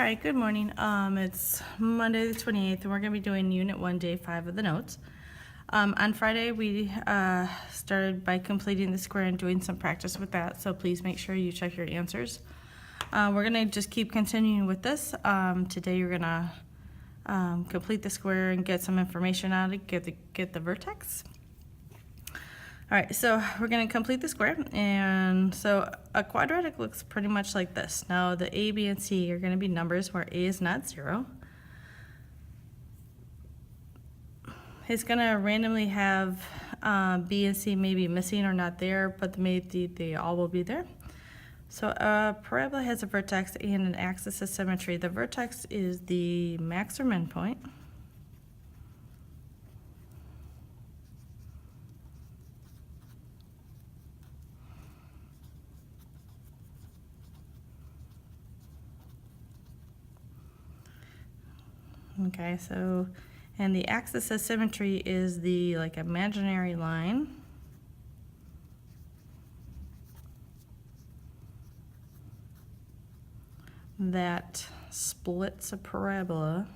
right, good morning. It's Monday the 28th, and we're going to be doing Unit 1, Day 5 of the notes. On Friday, we started by completing the square and doing some practice with that, so please make sure you check your answers. We're going to just keep continuing with this. Today, you're going to complete the square and get some information out of it, get the vertex. All right, so we're going to complete the square, and so a quadratic looks pretty much like this. Now the a, b, and c are going to be numbers where a is not 0. It's going to randomly have b and c maybe missing or not there, but maybe they all will be there. So a parabola has a vertex and an axis of symmetry. The vertex is the max or min point. Okay, so, and the axis of symmetry is the imaginary line that splits a parabola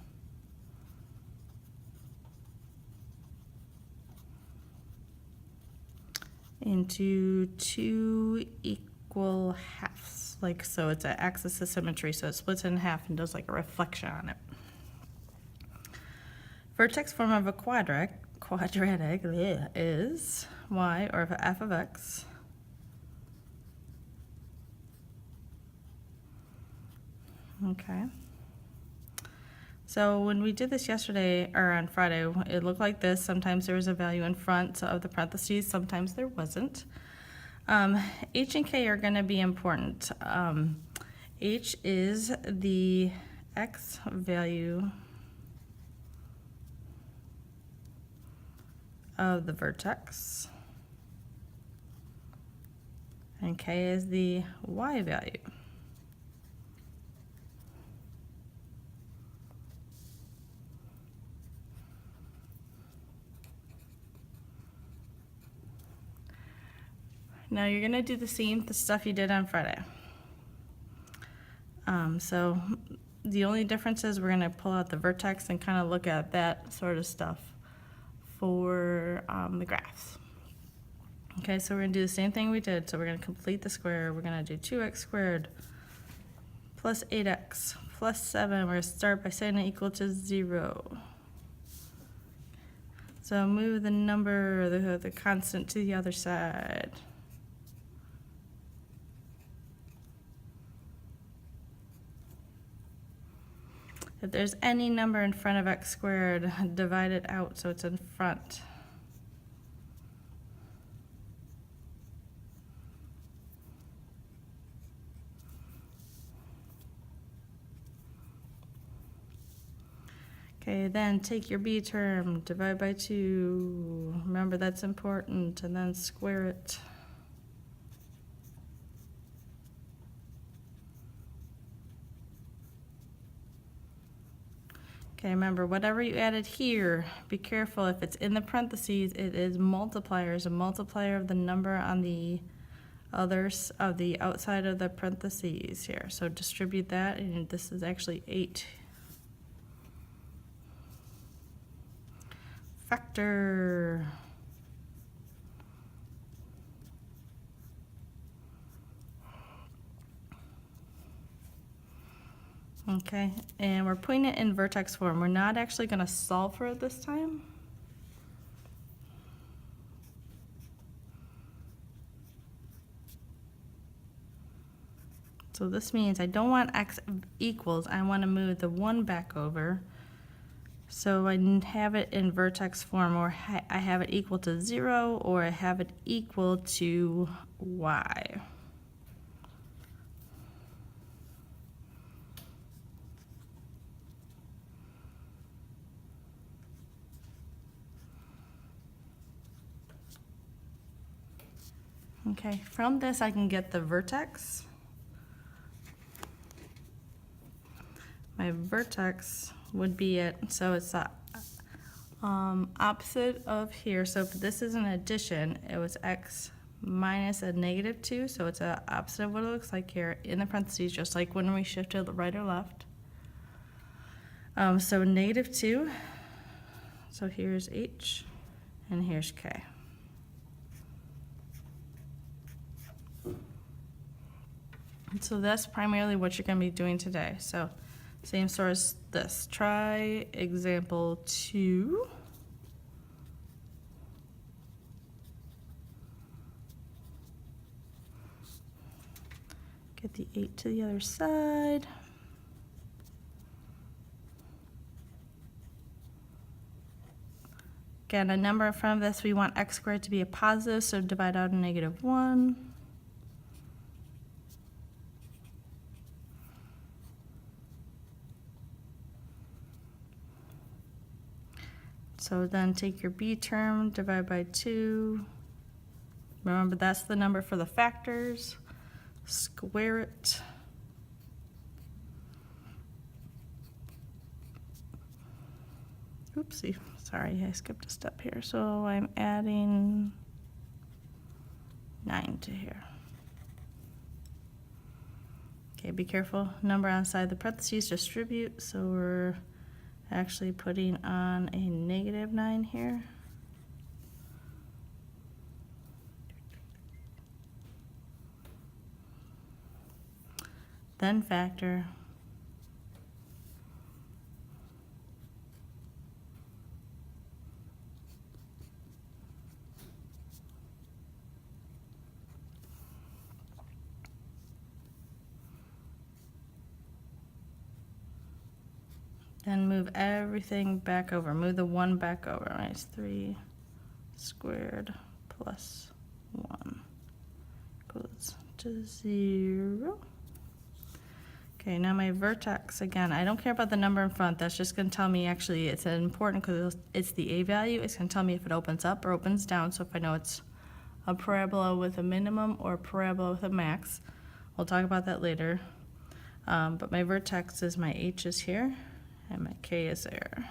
into two equal halves. So it's an axis of symmetry, so it splits it in half and does like a reflection on it. Vertex form of a quadratic is y, or f of x, okay. So when we did this yesterday, or on Friday, it looked like this. Sometimes there was a value in front of the parentheses, sometimes there wasn't. H and K are going to be important. H is the x value of the vertex, and K is the y value. Now you're going to do the stuff you did on Friday. So the only difference is we're going to pull out the vertex and kind of look at that sort of stuff for the graphs. Okay, so we're going to do the same thing we did. So we're going to complete the square. We're going to do 2x squared plus 8x plus 7. We're going to start by setting it equal to 0. So move the number, the constant, to the other side. If there's any number in front of x squared, divide it out so it's in front. Okay, then take your b term, divide by 2. Remember, that's important, and then square it. Okay, remember, whatever you added here, be careful. If it's in the parentheses, it is multipliers, a multiplier of the number on the others of the outside of the parentheses here. So distribute that, and this is actually 8. Factor. Okay, and we're putting it in vertex form. We're not actually going to solve for it this time. So this means I don't want x equals. I want to move the 1 back over. So I have it in vertex form, or I have it equal to 0, or I have it equal to y. Okay, from this I can get the vertex. My vertex would be it, so it's the opposite of here. So if this is an addition, it was x minus a -2, so it's the opposite of what it looks like here in the parentheses, just like when we shifted right or left. So -2, so here's H, and here's K. And so that's primarily what you're going to be doing today. So same sort as this. Try example 2. Get the 8 to the other side. Again, a number in front of this, we want x squared to be a positive, so divide out a -1. So then take your b term, divide by 2. Remember, that's the number for the factors. Square it. Oopsie, sorry, I skipped a step here. So I'm adding 9 to here. Okay, be careful. Number outside the parentheses, distribute. So we're actually putting on a -9 here. Then factor. Then move everything back over. Move the 1 back over. Right? It's 3 squared plus 1 goes to 0. Okay, now my vertex, again, I don't care about the number in front. That's just going to tell me, actually, it's important because it's the a value. It's going to tell me if it opens up or opens down. So if I know it's a parabola with a minimum or a parabola with a max, we'll talk about that later. But my vertex is my h is here, and my k is there.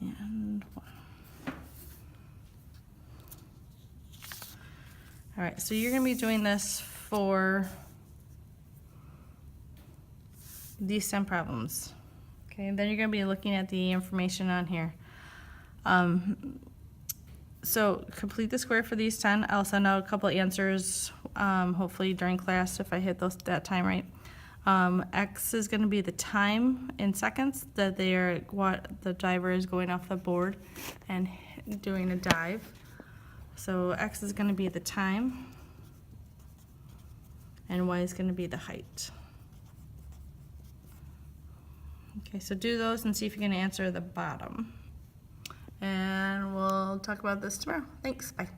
And 1. All right, so you're going to be doing this for these 10 problems. Okay, and then you're going to be looking at the information on here. So complete the square for these 10. I'll send out a couple answers, hopefully during class if I hit that time right. X is going to be the time in seconds that the diver is going off the board and doing a dive. So X is going to be the time, and Y is going to be the height. Okay, so do those and see if you can answer the bottom. And we'll talk about this tomorrow. Thanks, bye.